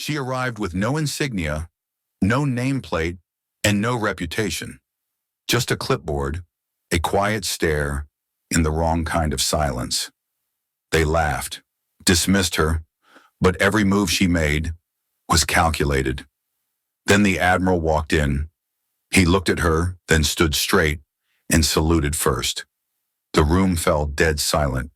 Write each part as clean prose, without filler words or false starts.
She arrived with no insignia, no nameplate, and no reputation. Just a clipboard, a quiet stare, and the wrong kind of silence. They laughed, dismissed her, but every move she made was calculated. Then the Admiral walked in. He looked at her, then stood straight and saluted first. The room fell dead silent.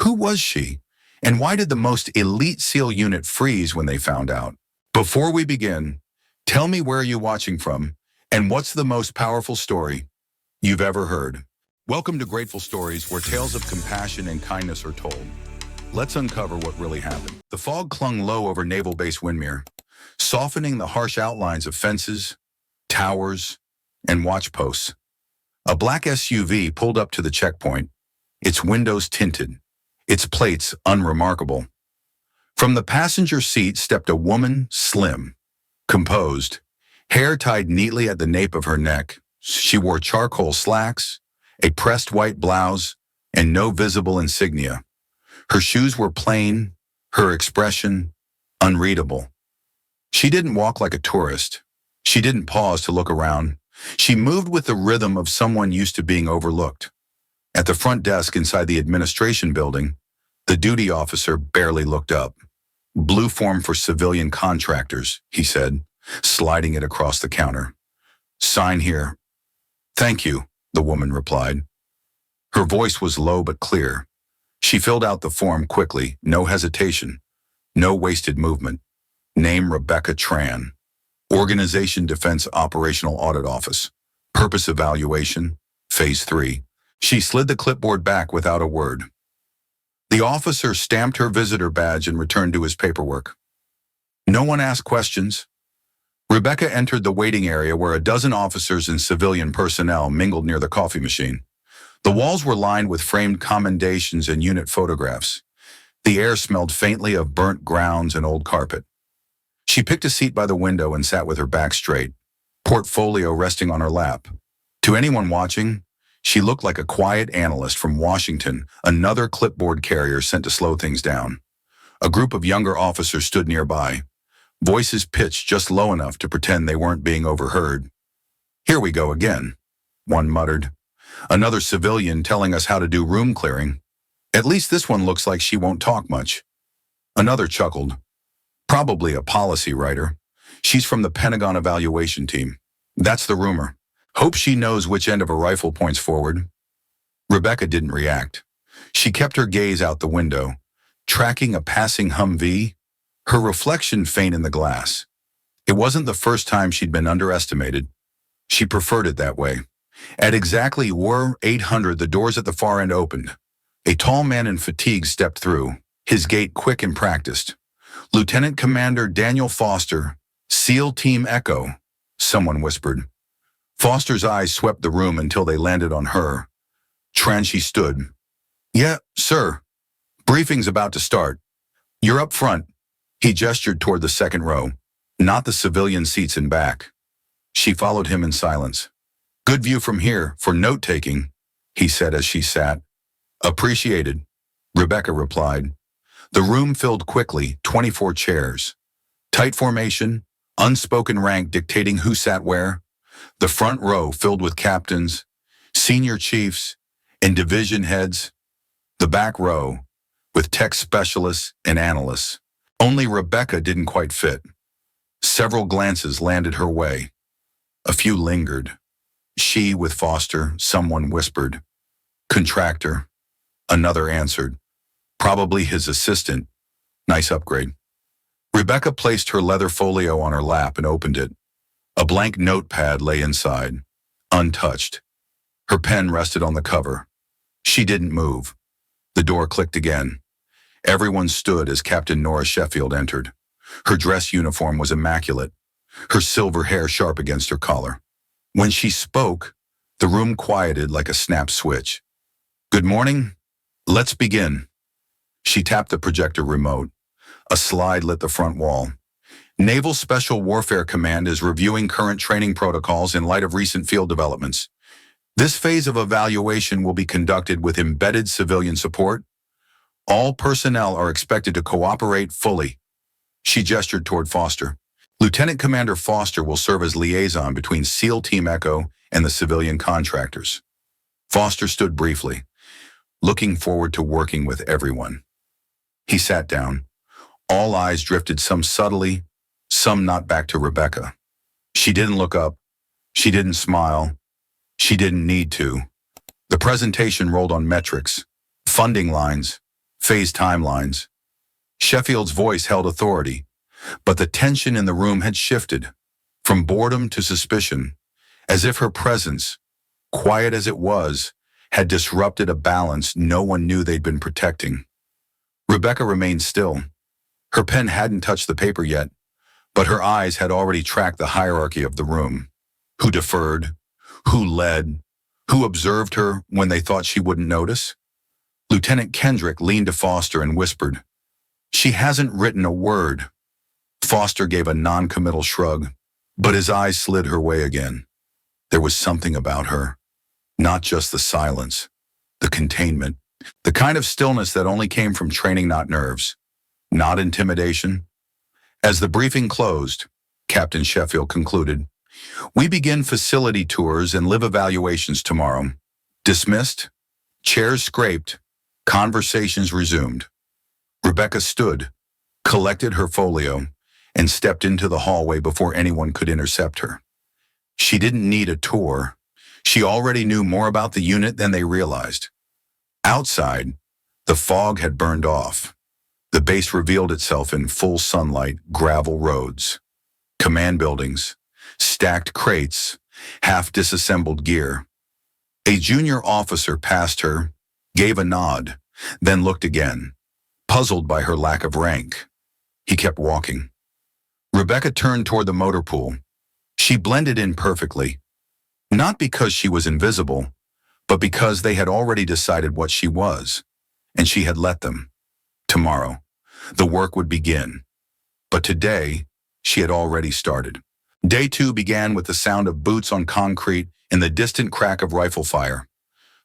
Who was she? And why did the most elite SEAL unit freeze when they found out? Before we begin, tell me where you're watching from and what's the most powerful story you've ever heard. Welcome to Grateful Stories, where tales of compassion and kindness are told. Let's uncover what really happened. The fog clung low over Naval Base Windmere, softening the harsh outlines of fences, towers, and watch posts. A black SUV pulled up to the checkpoint, its windows tinted, its plates unremarkable. From the passenger seat stepped a woman, slim, composed, hair tied neatly at the nape of her neck. She wore charcoal slacks, a pressed white blouse, and no visible insignia. Her shoes were plain, her expression unreadable. She didn't walk like a tourist. She didn't pause to look around. She moved with the rhythm of someone used to being overlooked. At the front desk inside the administration building, the duty officer barely looked up. "Blue form for civilian contractors," he said, sliding it across the counter. "Sign here." "Thank you," the woman replied. Her voice was low but clear. She filled out the form quickly, no hesitation, no wasted movement. Name Rebecca Tran. Organization Defense Operational Audit Office. Purpose Evaluation, Phase 3. She slid the clipboard back without a word. The officer stamped her visitor badge and returned to his paperwork. No one asked questions. Rebecca entered the waiting area where a dozen officers and civilian personnel mingled near the coffee machine. The walls were lined with framed commendations and unit photographs. The air smelled faintly of burnt grounds and old carpet. She picked a seat by the window and sat with her back straight, portfolio resting on her lap. To anyone watching, she looked like a quiet analyst from Washington, another clipboard carrier sent to slow things down. A group of younger officers stood nearby, voices pitched just low enough to pretend they weren't being overheard. "Here we go again," one muttered. "Another civilian telling us how to do room clearing. At least this one looks like she won't talk much." Another chuckled. "Probably a policy writer. She's from the Pentagon evaluation team. That's the rumor. Hope she knows which end of a rifle points forward." Rebecca didn't react. She kept her gaze out the window, tracking a passing Humvee, her reflection faint in the glass. It wasn't the first time she'd been underestimated. She preferred it that way. At exactly 800, the doors at the far end opened. A tall man in fatigue stepped through, his gait quick and practiced. "Lieutenant Commander Daniel Foster, SEAL Team Echo," someone whispered. Foster's eyes swept the room until they landed on her. She stood. "Yeah, sir. Briefing's about to start. You're up front." He gestured toward the second row, not the civilian seats in back. She followed him in silence. "Good view from here for note-taking," he said as she sat. "Appreciated," Rebecca replied. The room filled quickly, 24 chairs. Tight formation, unspoken rank dictating who sat where. The front row filled with captains, senior chiefs, and division heads. The back row with tech specialists and analysts. Only Rebecca didn't quite fit. Several glances landed her way. A few lingered. She with Foster, someone whispered. "Contractor," another answered. "Probably his assistant. Nice upgrade." Rebecca placed her leather folio on her lap and opened it. A blank notepad lay inside, untouched. Her pen rested on the cover. She didn't move. The door clicked again. Everyone stood as Captain Nora Sheffield entered. Her dress uniform was immaculate, her silver hair sharp against her collar. When she spoke, the room quieted like a snap switch. "Good morning. Let's begin." She tapped the projector remote. A slide lit the front wall. "Naval Special Warfare Command is reviewing current training protocols in light of recent field developments. This phase of evaluation will be conducted with embedded civilian support. All personnel are expected to cooperate fully. She gestured toward Foster. Lieutenant Commander Foster will serve as liaison between SEAL Team Echo and the civilian contractors. Foster stood briefly, looking forward to working with everyone. He sat down. All eyes drifted, some subtly, some not, back to Rebecca. She didn't look up. She didn't smile. She didn't need to. The presentation rolled on metrics, funding lines, phase timelines. Sheffield's voice held authority, but the tension in the room had shifted, from boredom to suspicion, as if her presence, quiet as it was, had disrupted a balance no one knew they'd been protecting. Rebecca remained still. Her pen hadn't touched the paper yet, but her eyes had already tracked the hierarchy of the room. Who deferred? Who led? Who observed her when they thought she wouldn't notice? Lieutenant Kendrick leaned to Foster and whispered, "She hasn't written a word." Foster gave a non-committal shrug, but his eyes slid her way again. There was something about her, not just the silence, the containment, the kind of stillness that only came from training, not nerves, not intimidation. As the briefing closed, Captain Sheffield concluded, "We begin facility tours and live evaluations tomorrow." Dismissed, chairs scraped, conversations resumed. Rebecca stood, collected her folio, and stepped into the hallway before anyone could intercept her. She didn't need a tour. She already knew more about the unit than they realized. Outside, the fog had burned off. The base revealed itself in full sunlight, gravel roads, command buildings, stacked crates, half-disassembled gear. A junior officer passed her, gave a nod, then looked again, puzzled by her lack of rank. He kept walking. Rebecca turned toward the motor pool. She blended in perfectly, not because she was invisible, but because they had already decided what she was, and she had let them. Tomorrow, the work would begin. But today, she had already started. Day 2 began with the sound of boots on concrete and the distant crack of rifle fire.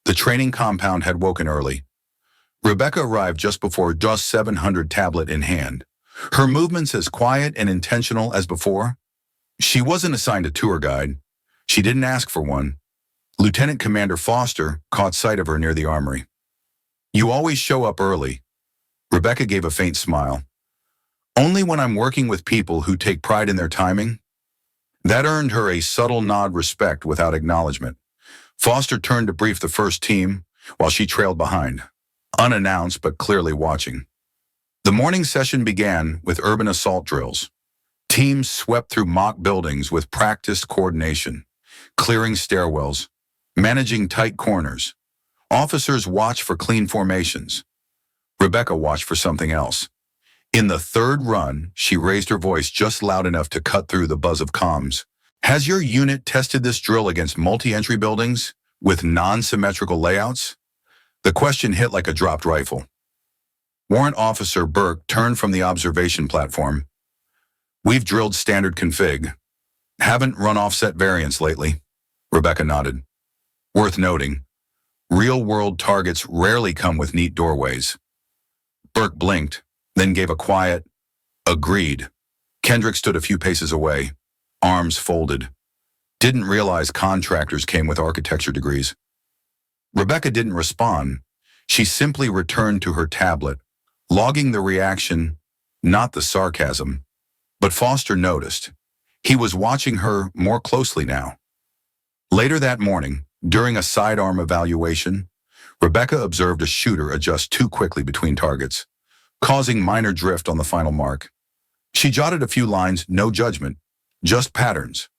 The training compound had woken early. Rebecca arrived just before DOS 700 tablet in hand, her movements as quiet and intentional as before. She wasn't assigned a tour guide. She didn't ask for one. Lieutenant Commander Foster caught sight of her near the armory. "You always show up early." Rebecca gave a faint smile. "Only when I'm working with people who take pride in their timing." That earned her a subtle nod, respect without acknowledgement. Foster turned to brief the first team, while she trailed behind, unannounced but clearly watching. The morning session began with urban assault drills. Teams swept through mock buildings with practiced coordination, clearing stairwells, managing tight corners. Officers watched for clean formations. Rebecca watched for something else. In the third run, she raised her voice just loud enough to cut through the buzz of comms. "Has your unit tested this drill against multi-entry buildings with non-symmetrical layouts?" The question hit like a dropped rifle. Warrant Officer Burke turned from the observation platform. "We've drilled standard config. Haven't run offset variants lately." Rebecca nodded. "Worth noting, real-world targets rarely come with neat doorways." Burke blinked, then gave a quiet, "Agreed." Kendrick stood a few paces away, arms folded. Didn't realize contractors came with architecture degrees. Rebecca didn't respond. She simply returned to her tablet, logging the reaction, not the sarcasm. But Foster noticed. He was watching her more closely now. Later that morning, during a sidearm evaluation, Rebecca observed a shooter adjust too quickly between targets, causing minor drift on the final mark. She jotted a few lines, no judgment, just patterns.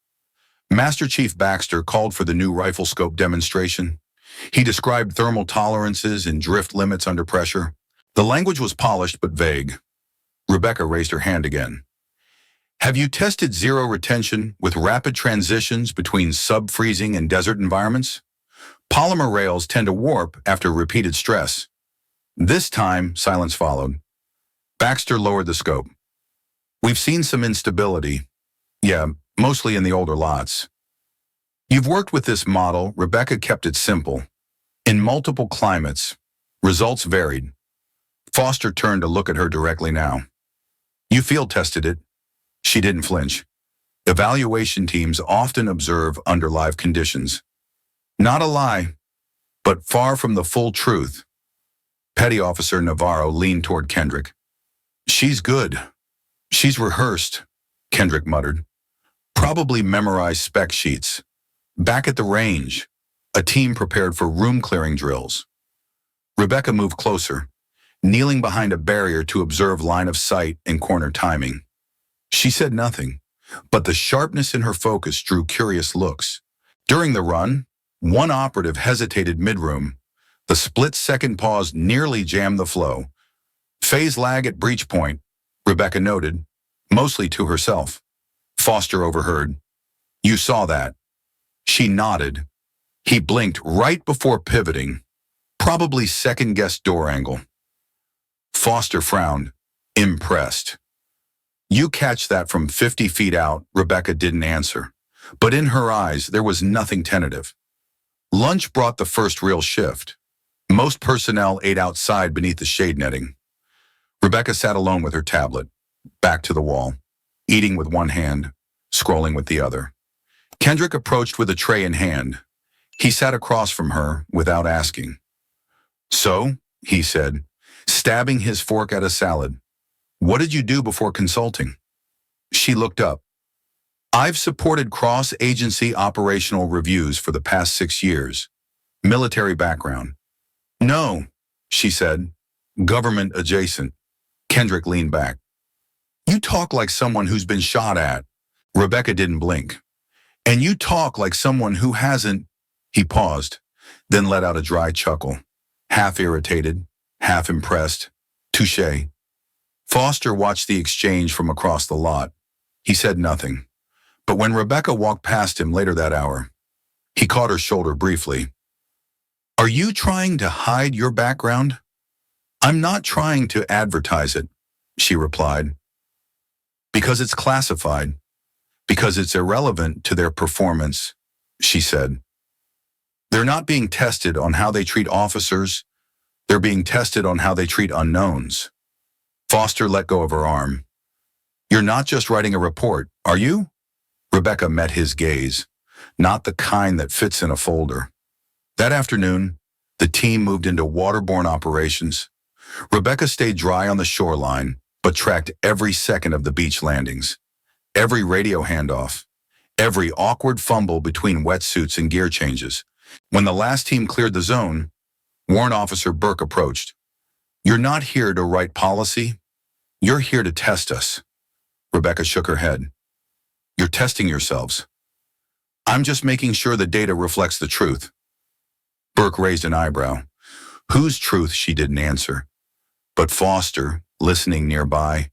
Master Chief Baxter called for the new rifle scope demonstration. He described thermal tolerances and drift limits under pressure. The language was polished but vague. Rebecca raised her hand again. "Have you tested zero retention with rapid transitions between sub-freezing and desert environments? Polymer rails tend to warp after repeated stress." This time, silence followed. Baxter lowered the scope. "We've seen some instability. Yeah, mostly in the older lots." "You've worked with this model." Rebecca kept it simple. "In multiple climates. Results varied." Foster turned to look at her directly now. You field tested it. She didn't flinch. Evaluation teams often observe under live conditions. Not a lie, but far from the full truth. Petty Officer Navarro leaned toward Kendrick. She's good. She's rehearsed, Kendrick muttered. Probably memorized spec sheets. Back at the range, a team prepared for room-clearing drills. Rebecca moved closer, kneeling behind a barrier to observe line of sight and corner timing. She said nothing, but the sharpness in her focus drew curious looks. During the run, one operative hesitated mid-room. The split-second pause nearly jammed the flow. Phase lag at breach point, Rebecca noted, mostly to herself. Foster overheard. You saw that. She nodded. He blinked right before pivoting, probably second-guessed door angle. Foster frowned, impressed. You catch that from 50 feet out, Rebecca didn't answer. But in her eyes, there was nothing tentative. Lunch brought the first real shift. Most personnel ate outside beneath the shade netting. Rebecca sat alone with her tablet, back to the wall, eating with one hand, scrolling with the other. Kendrick approached with a tray in hand. He sat across from her without asking. So, he said, stabbing his fork at a salad, what did you do before consulting? She looked up. I've supported cross-agency operational reviews for the past 6 years. Military background. No, she said. Government adjacent. Kendrick leaned back. You talk like someone who's been shot at. Rebecca didn't blink. And you talk like someone who hasn't. He paused, then let out a dry chuckle. Half irritated, half impressed. Touché. Foster watched the exchange from across the lot. He said nothing. But when Rebecca walked past him later that hour, he caught her shoulder briefly. Are you trying to hide your background? I'm not trying to advertise it, she replied. Because it's classified. Because it's irrelevant to their performance, she said. They're not being tested on how they treat officers. They're being tested on how they treat unknowns. Foster let go of her arm. You're not just writing a report, are you? Rebecca met his gaze, not the kind that fits in a folder. That afternoon, the team moved into waterborne operations. Rebecca stayed dry on the shoreline, but tracked every second of the beach landings, every radio handoff, every awkward fumble between wetsuits and gear changes. When the last team cleared the zone, Warrant Officer Burke approached. You're not here to write policy. You're here to test us. Rebecca shook her head. You're testing yourselves. I'm just making sure the data reflects the truth. Burke raised an eyebrow. Whose truth, she didn't answer. But Foster, listening nearby,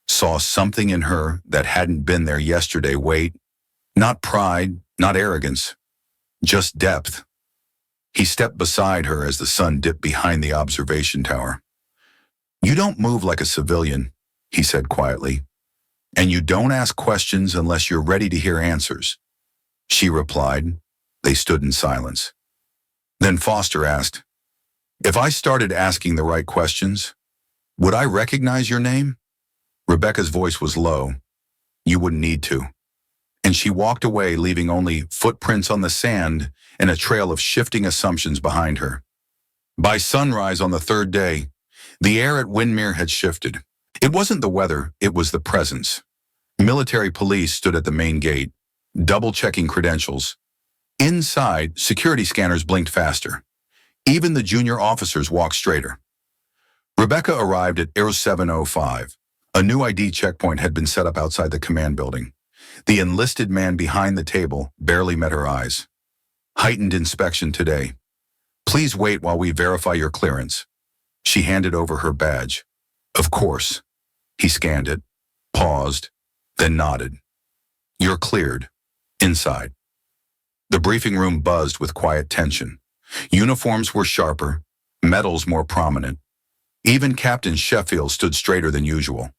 saw something in her that hadn't been there yesterday. Wait, not pride, not arrogance, just depth. He stepped beside her as the sun dipped behind the observation tower. You don't move like a civilian, he said quietly. And you don't ask questions unless you're ready to hear answers. She replied. They stood in silence. Then Foster asked, if I started asking the right questions, would I recognize your name? Rebecca's voice was low. You wouldn't need to. And she walked away, leaving only footprints on the sand and a trail of shifting assumptions behind her. By sunrise on the third day, the air at Windmere had shifted. It wasn't the weather, it was the presence. Military police stood at the main gate, double-checking credentials. Inside, security scanners blinked faster. Even the junior officers walked straighter. Rebecca arrived at Air 705. A new ID checkpoint had been set up outside the command building. The enlisted man behind the table barely met her eyes. Heightened inspection today. Please wait while we verify your clearance. She handed over her badge. Of course. He scanned it, paused, then nodded. You're cleared. Inside. The briefing room buzzed with quiet tension. Uniforms were sharper, medals more prominent. Even Captain Sheffield stood straighter than usual.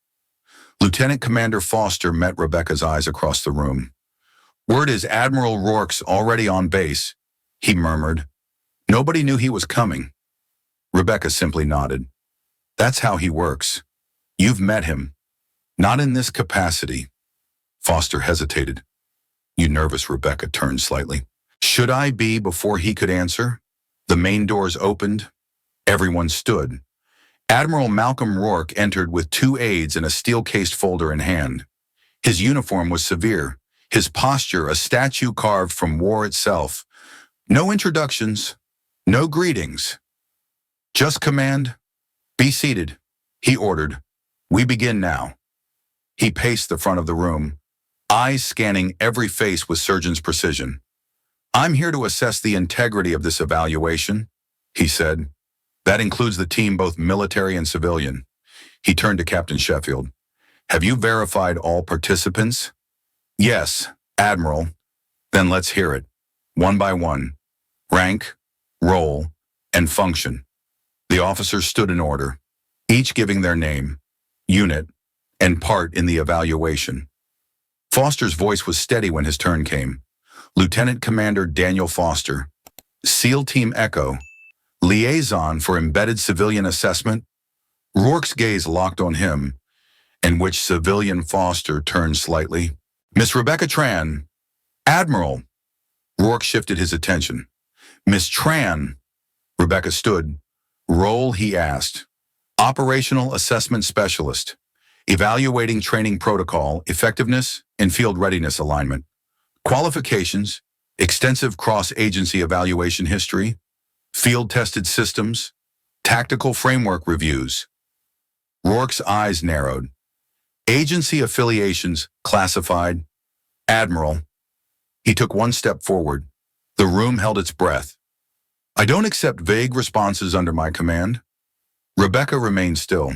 Lieutenant Commander Foster met Rebecca's eyes across the room. Word is Admiral Rourke's already on base, he murmured. Nobody knew he was coming. Rebecca simply nodded. That's how he works. You've met him. Not in this capacity. Foster hesitated. You nervous, Rebecca turned slightly. Should I be before he could answer? The main doors opened. Everyone stood. Admiral Malcolm Rourke entered with 2 aides and a steel-cased folder in hand. His uniform was severe, his posture a statue carved from war itself. No introductions, no greetings. Just command, be seated, he ordered. We begin now. He paced the front of the room, eyes scanning every face with surgeon's precision. I'm here to assess the integrity of this evaluation, he said. That includes the team, both military and civilian. He turned to Captain Sheffield. Have you verified all participants? Yes, Admiral. Then let's hear it. One by one. Rank, role, and function. The officers stood in order, each giving their name, unit, and part in the evaluation. Foster's voice was steady when his turn came. Lieutenant Commander Daniel Foster, SEAL Team Echo, Liaison for Embedded Civilian Assessment. Rourke's gaze locked on him, in which civilian Foster turned slightly. Miss Rebecca Tran, Admiral. Rourke shifted his attention. Miss Tran. Rebecca stood. Role, he asked. Operational Assessment Specialist. Evaluating training protocol, effectiveness, and field readiness alignment. Qualifications, extensive cross-agency evaluation history, field-tested systems, tactical framework reviews. Rourke's eyes narrowed. Agency affiliations, classified. Admiral. He took one step forward. The room held its breath. I don't accept vague responses under my command. Rebecca remained still.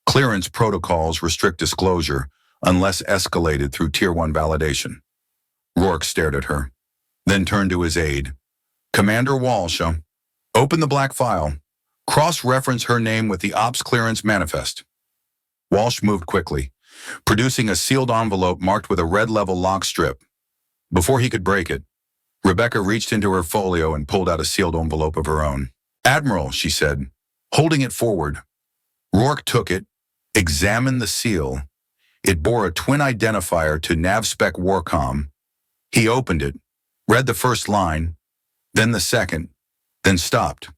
Clearance protocols restrict disclosure unless escalated through Tier 1 validation. Rourke stared at her, then turned to his aide. Commander Walsh, open the black file. Cross-reference her name with the Ops Clearance Manifest. Walsh moved quickly, producing a sealed envelope marked with a red-level lock strip. Before he could break it, Rebecca reached into her folio and pulled out a sealed envelope of her own. Admiral, she said, holding it forward. Rourke took it, examined the seal. It bore a twin identifier to NavSpec Warcom. He opened it, read the first line, then the second, then stopped.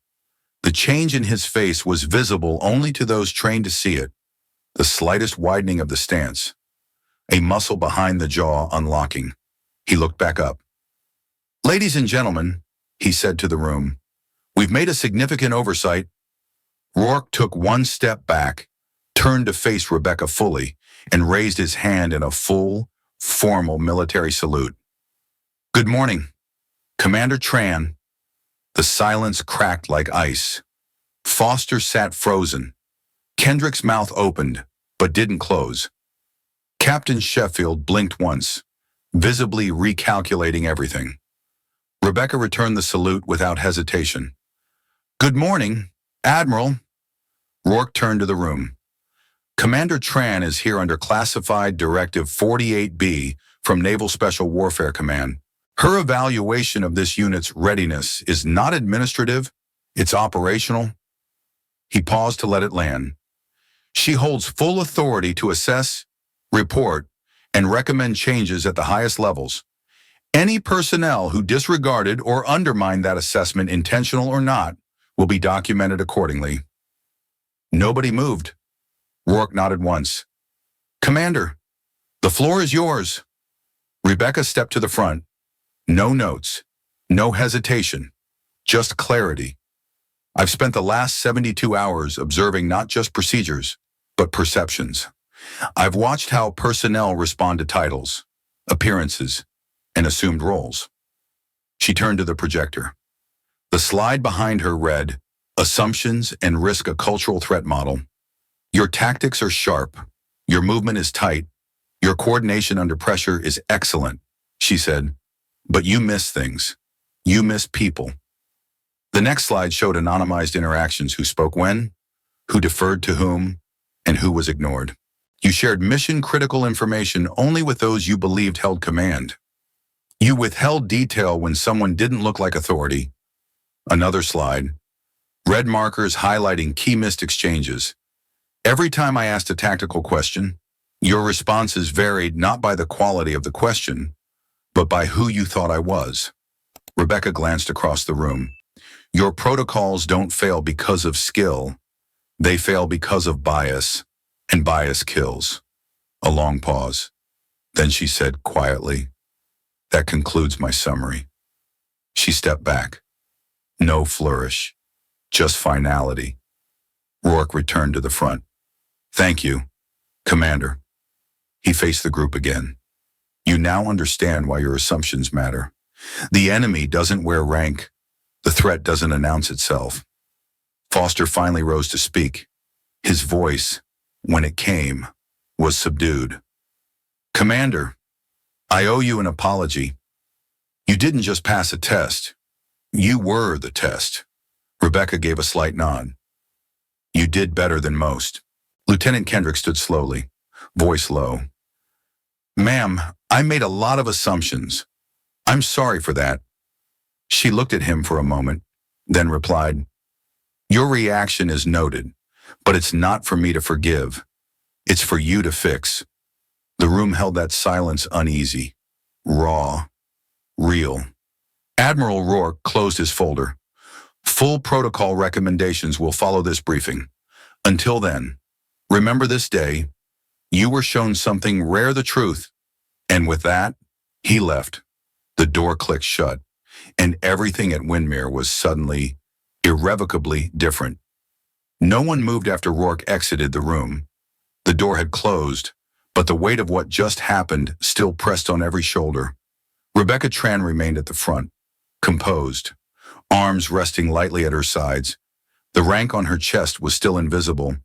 The change in his face was visible only to those trained to see it. The slightest widening of the stance. A muscle behind the jaw unlocking. He looked back up. Ladies and gentlemen, he said to the room, we've made a significant oversight. Rourke took one step back, turned to face Rebecca fully, and raised his hand in a full, formal military salute. Good morning, Commander Tran. The silence cracked like ice. Foster sat frozen. Kendrick's mouth opened, but didn't close. Captain Sheffield blinked once, visibly recalculating everything. Rebecca returned the salute without hesitation. Good morning, Admiral. Rourke turned to the room. Commander Tran is here under Classified Directive 48B from Naval Special Warfare Command. Her evaluation of this unit's readiness is not administrative, it's operational. He paused to let it land. She holds full authority to assess, report, and recommend changes at the highest levels. Any personnel who disregarded or undermined that assessment, intentional or not, will be documented accordingly. Nobody moved. Rourke nodded once. Commander, the floor is yours. Rebecca stepped to the front. No notes, no hesitation, just clarity. I've spent the last 72 hours observing not just procedures, but perceptions. I've watched how personnel respond to titles, appearances, and assumed roles. She turned to the projector. The slide behind her read, Assumptions and Risk a Cultural Threat Model. Your tactics are sharp. Your movement is tight. Your coordination under pressure is excellent, she said. But you miss things. You miss people. The next slide showed anonymized interactions: who spoke when, who deferred to whom, and who was ignored. You shared mission-critical information only with those you believed held command. You withheld detail when someone didn't look like authority. Another slide. Red markers highlighting key missed exchanges. Every time I asked a tactical question, Your responses varied not by the quality of the question, but by who you thought I was. Rebecca glanced across the room. Your protocols don't fail because of skill. They fail because of bias, and bias kills. A long pause. Then she said quietly, that concludes my summary. She stepped back. No flourish, just finality. Rourke returned to the front. Thank you, Commander. He faced the group again. You now understand why your assumptions matter. The enemy doesn't wear rank. The threat doesn't announce itself. Foster finally rose to speak. His voice, when it came, was subdued. Commander, I owe you an apology. You didn't just pass a test. You were the test. Rebecca gave a slight nod. You did better than most. Lieutenant Kendrick stood slowly, voice low. Ma'am, I made a lot of assumptions. I'm sorry for that. She looked at him for a moment, then replied, Your reaction is noted, but it's not for me to forgive. It's for you to fix. The room held that silence uneasy, raw, real. Admiral Rourke closed his folder. Full protocol recommendations will follow this briefing. Until then, remember this day, you were shown something rare, the truth. And with that, he left. The door clicked shut, and everything at Windmere was suddenly, irrevocably different. No one moved after Rourke exited the room. The door had closed, but the weight of what just happened still pressed on every shoulder. Rebecca Tran remained at the front, composed, arms resting lightly at her sides. The rank on her chest was still invisible,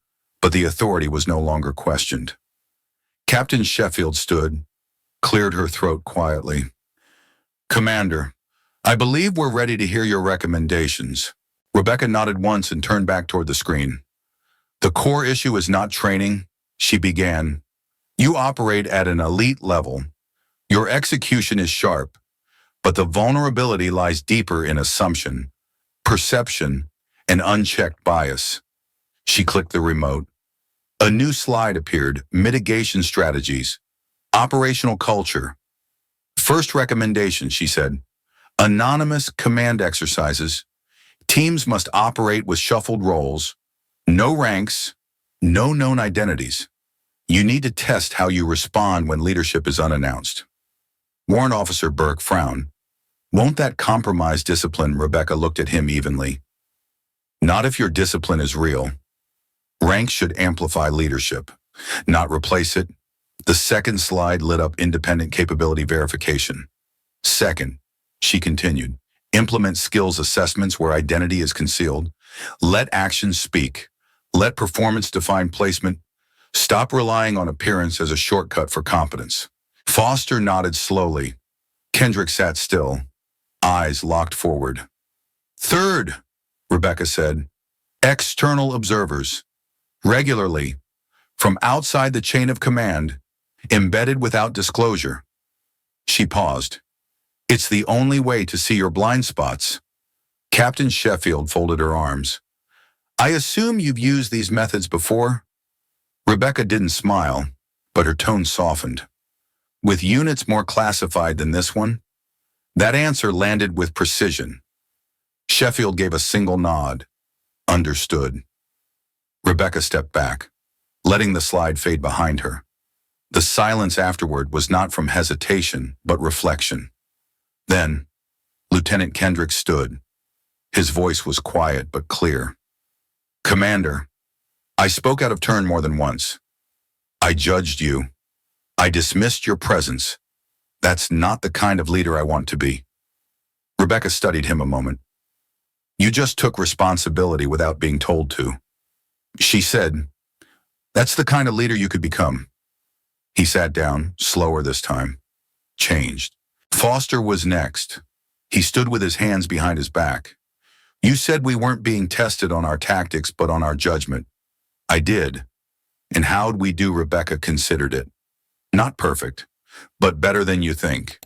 but the authority was no longer questioned. Captain Sheffield stood, cleared her throat quietly. Commander, I believe we're ready to hear your recommendations. Rebecca nodded once and turned back toward the screen. The core issue is not training, she began. You operate at an elite level. Your execution is sharp, but the vulnerability lies deeper in assumption, perception, and unchecked bias. She clicked the remote. A new slide appeared, mitigation strategies, operational culture. First recommendation, she said, anonymous command exercises. Teams must operate with shuffled roles, no ranks, no known identities. You need to test how you respond when leadership is unannounced. Warrant Officer Burke frowned. Won't that compromise discipline? Rebecca looked at him evenly. Not if your discipline is real. Rank should amplify leadership, not replace it. The second slide lit up independent capability verification. Second, she continued, implement skills assessments where identity is concealed. Let actions speak. Let performance define placement. Stop relying on appearance as a shortcut for competence. Foster nodded slowly. Kendrick sat still, eyes locked forward. Third, Rebecca said, external observers. Regularly, from outside the chain of command, embedded without disclosure. She paused. It's the only way to see your blind spots. Captain Sheffield folded her arms. I assume you've used these methods before? Rebecca didn't smile, but her tone softened. With units more classified than this one? That answer landed with precision. Sheffield gave a single nod. Understood. Rebecca stepped back, letting the slide fade behind her. The silence afterward was not from hesitation, but reflection. Then, Lieutenant Kendrick stood. His voice was quiet but clear. Commander, I spoke out of turn more than once. I judged you. I dismissed your presence. That's not the kind of leader I want to be. Rebecca studied him a moment. You just took responsibility without being told to. She said, that's the kind of leader you could become. He sat down, slower this time. Changed. Foster was next. He stood with his hands behind his back. You said we weren't being tested on our tactics, but on our judgment. I did. And how'd we do? Rebecca considered it. Not perfect, but better than you think.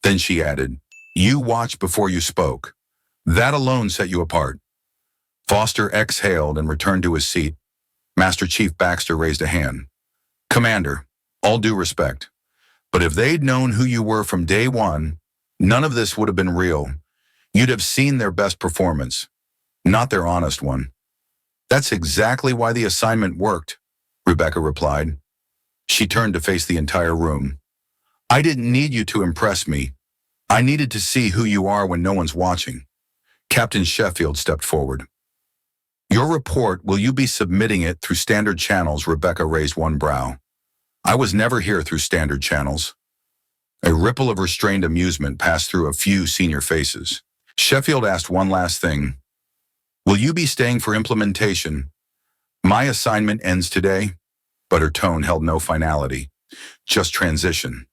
Then she added, you watched before you spoke. That alone set you apart. Foster exhaled and returned to his seat. Master Chief Baxter raised a hand. Commander, All due respect. But if they'd known who you were from day one, none of this would have been real. You'd have seen their best performance, not their honest one. That's exactly why the assignment worked, Rebecca replied. She turned to face the entire room. I didn't need you to impress me. I needed to see who you are when no one's watching. Captain Sheffield stepped forward. Your report, will you be submitting it through standard channels? Rebecca raised one brow. I was never here through standard channels. A ripple of restrained amusement passed through a few senior faces. Sheffield asked one last thing. Will you be staying for implementation? My assignment ends today, but her tone held no finality, just transition.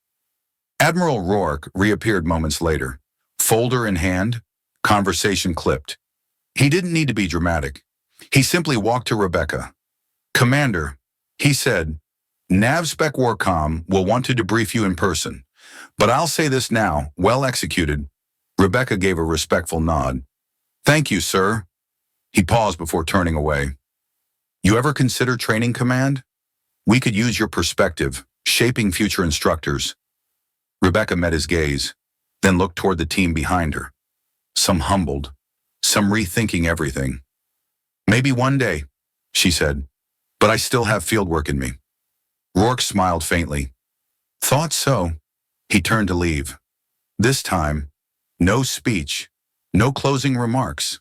Admiral Rourke reappeared moments later, folder in hand, conversation clipped. He didn't need to be dramatic. He simply walked to Rebecca. Commander, he said, NavSpec Warcom will want to debrief you in person. But I'll say this now, well executed. Rebecca gave a respectful nod. Thank you, sir. He paused before turning away. You ever consider training command? We could use your perspective, shaping future instructors. Rebecca met his gaze, then looked toward the team behind her. Some humbled, some rethinking everything. Maybe one day, she said, but I still have fieldwork in me. Rourke smiled faintly. Thought so. He turned to leave. This time, no speech, no closing remarks.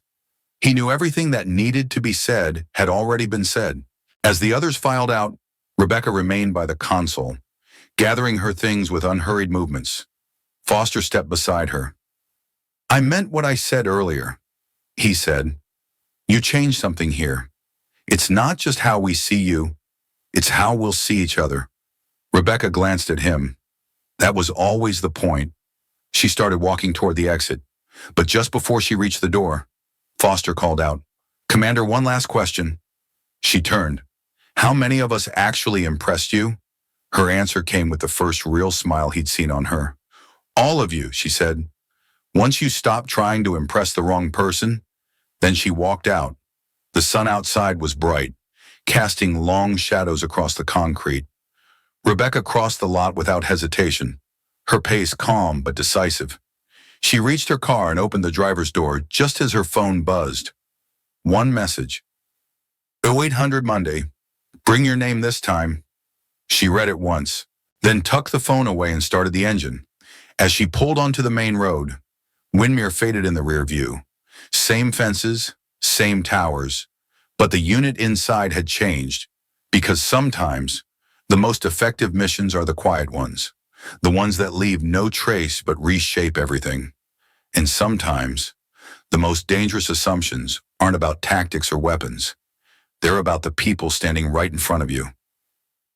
He knew everything that needed to be said had already been said. As the others filed out, Rebecca remained by the console, gathering her things with unhurried movements. Foster stepped beside her. I meant what I said earlier, he said. You changed something here. It's not just how we see you, it's how we'll see each other. Rebecca glanced at him. That was always the point. She started walking toward the exit, but just before she reached the door, Foster called out, Commander, one last question. She turned. How many of us actually impressed you? Her answer came with the first real smile he'd seen on her. All of you, she said. Once you stopped trying to impress the wrong person, then she walked out. The sun outside was bright, casting long shadows across the concrete. Rebecca crossed the lot without hesitation, her pace calm but decisive. She reached her car and opened the driver's door just as her phone buzzed. One message. 0800 Monday. Bring your name this time. She read it once, then tucked the phone away and started the engine. As she pulled onto the main road, Windmere faded in the rear view. Same fences, same towers, but the unit inside had changed, because sometimes the most effective missions are the quiet ones, the ones that leave no trace but reshape everything. And sometimes the most dangerous assumptions aren't about tactics or weapons. They're about the people standing right in front of you.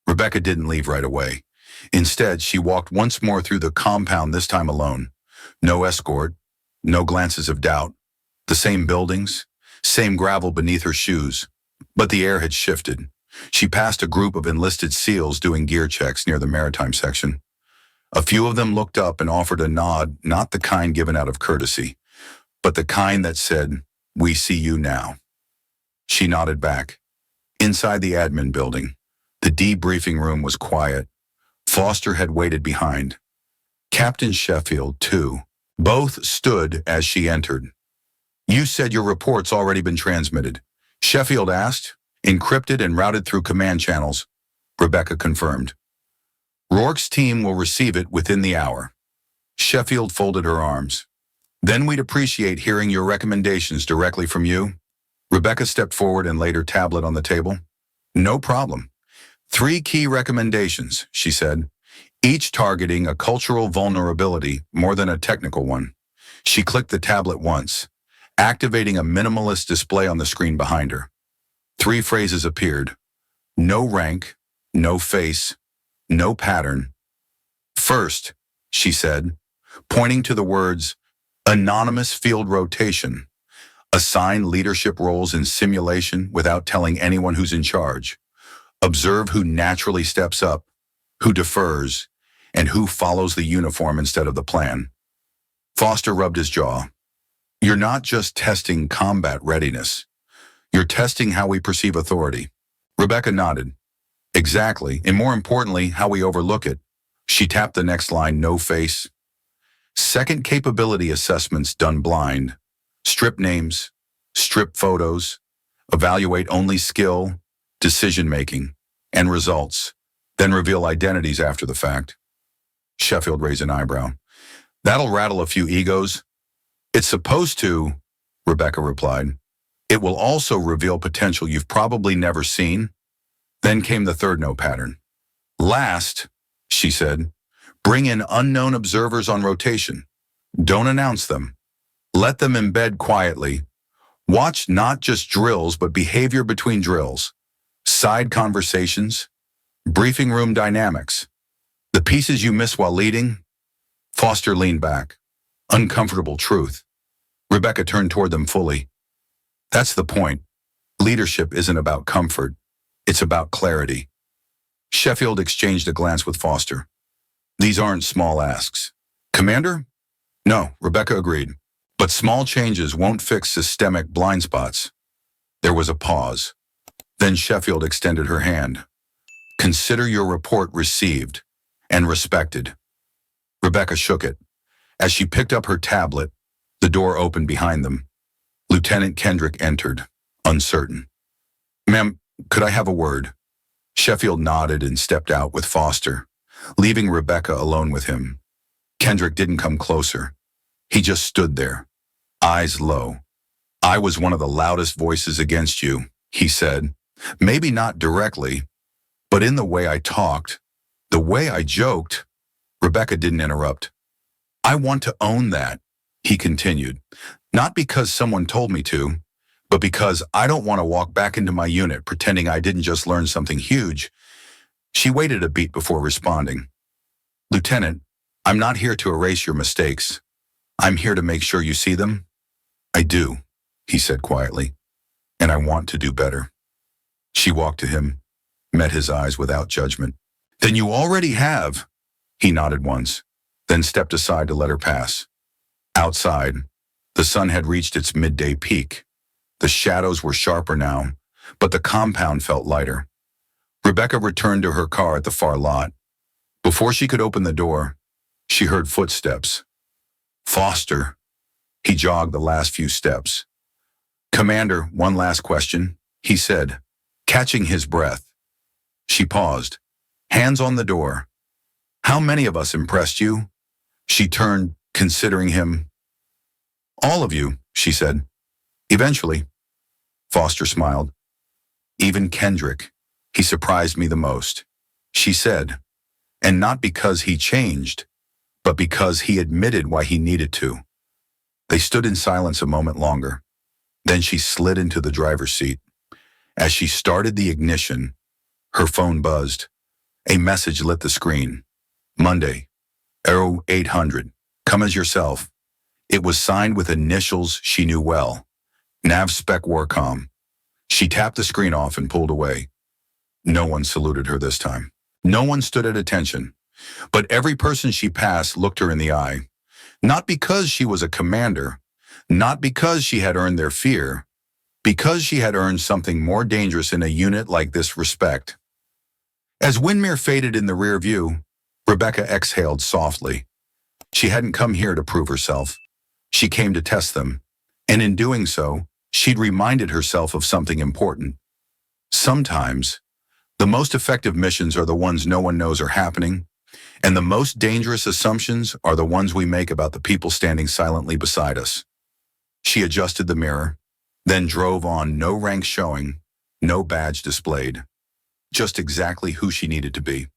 Rebecca didn't leave right away. Instead, she walked once more through the compound, this time alone. No escort, no glances of doubt. The same buildings, same gravel beneath her shoes. But the air had shifted. She passed a group of enlisted SEALs doing gear checks near the maritime section. A few of them looked up and offered a nod, not the kind given out of courtesy, but the kind that said, "We see you now." She nodded back. Inside the admin building, the debriefing room was quiet. Foster had waited behind. Captain Sheffield, too. Both stood as she entered. You said your report's already been transmitted. Sheffield asked, encrypted and routed through command channels. Rebecca confirmed. Rourke's team will receive it within the hour. Sheffield folded her arms. Then we'd appreciate hearing your recommendations directly from you. Rebecca stepped forward and laid her tablet on the table. No problem. 3 key recommendations, she said, each targeting a cultural vulnerability more than a technical one. She clicked the tablet once, activating a minimalist display on the screen behind her. 3 phrases appeared. No rank, no face, no pattern. First, she said, pointing to the words, anonymous field rotation. Assign leadership roles in simulation without telling anyone who's in charge. Observe who naturally steps up, who defers, and who follows the uniform instead of the plan. Foster rubbed his jaw. You're not just testing combat readiness. You're testing how we perceive authority. Rebecca nodded. Exactly, and more importantly, how we overlook it. She tapped the next line, no face. Second capability assessments done blind. Strip names, strip photos, evaluate only skill, decision-making, and results, then reveal identities after the fact. Sheffield raised an eyebrow. That'll rattle a few egos. It's supposed to, Rebecca replied. It will also reveal potential you've probably never seen. Then came the third no pattern. Last, she said, bring in unknown observers on rotation. Don't announce them. Let them embed quietly. Watch not just drills, but behavior between drills. Side conversations, briefing room dynamics. The pieces you miss while leading. Foster leaned back. Uncomfortable truth. Rebecca turned toward them fully. That's the point. Leadership isn't about comfort. It's about clarity. Sheffield exchanged a glance with Foster. These aren't small asks. Commander? No, Rebecca agreed. But small changes won't fix systemic blind spots. There was a pause. Then Sheffield extended her hand. Consider your report received and respected. Rebecca shook it. As she picked up her tablet, the door opened behind them. Lieutenant Kendrick entered, uncertain. Ma'am, could I have a word? Sheffield nodded and stepped out with Foster, leaving Rebecca alone with him. Kendrick didn't come closer. He just stood there, eyes low. I was one of the loudest voices against you, he said. Maybe not directly, but in the way I talked, the way I joked. Rebecca didn't interrupt. I want to own that, he continued. Not because someone told me to, but because I don't want to walk back into my unit pretending I didn't just learn something huge. She waited a beat before responding. Lieutenant, I'm not here to erase your mistakes. I'm here to make sure you see them. I do, he said quietly, and I want to do better. She walked to him, met his eyes without judgment. Then you already have. He nodded once, then stepped aside to let her pass. Outside, the sun had reached its midday peak. The shadows were sharper now, but the compound felt lighter. Rebecca returned to her car at the far lot. Before she could open the door, she heard footsteps. Foster. He jogged the last few steps. Commander, one last question, he said, catching his breath. She paused, hands on the door. How many of us impressed you? She turned, considering him. All of you, she said. Eventually. Foster smiled. Even Kendrick. He surprised me the most, she said. And not because he changed, but because he admitted why he needed to. They stood in silence a moment longer. Then she slid into the driver's seat. As she started the ignition, her phone buzzed. A message lit the screen. Monday, Aero 800, come as yourself. It was signed with initials she knew well. Nav Spec Warcom. She tapped the screen off and pulled away. No one saluted her this time. No one stood at attention. But every person she passed looked her in the eye. Not because she was a commander, not because she had earned their fear, because she had earned something more dangerous in a unit like this: respect. As Windmere faded in the rear view, Rebecca exhaled softly. She hadn't come here to prove herself. She came to test them. And in doing so, she'd reminded herself of something important. Sometimes, the most effective missions are the ones no one knows are happening, and the most dangerous assumptions are the ones we make about the people standing silently beside us. She adjusted the mirror, then drove on, no rank showing, no badge displayed. Just exactly who she needed to be.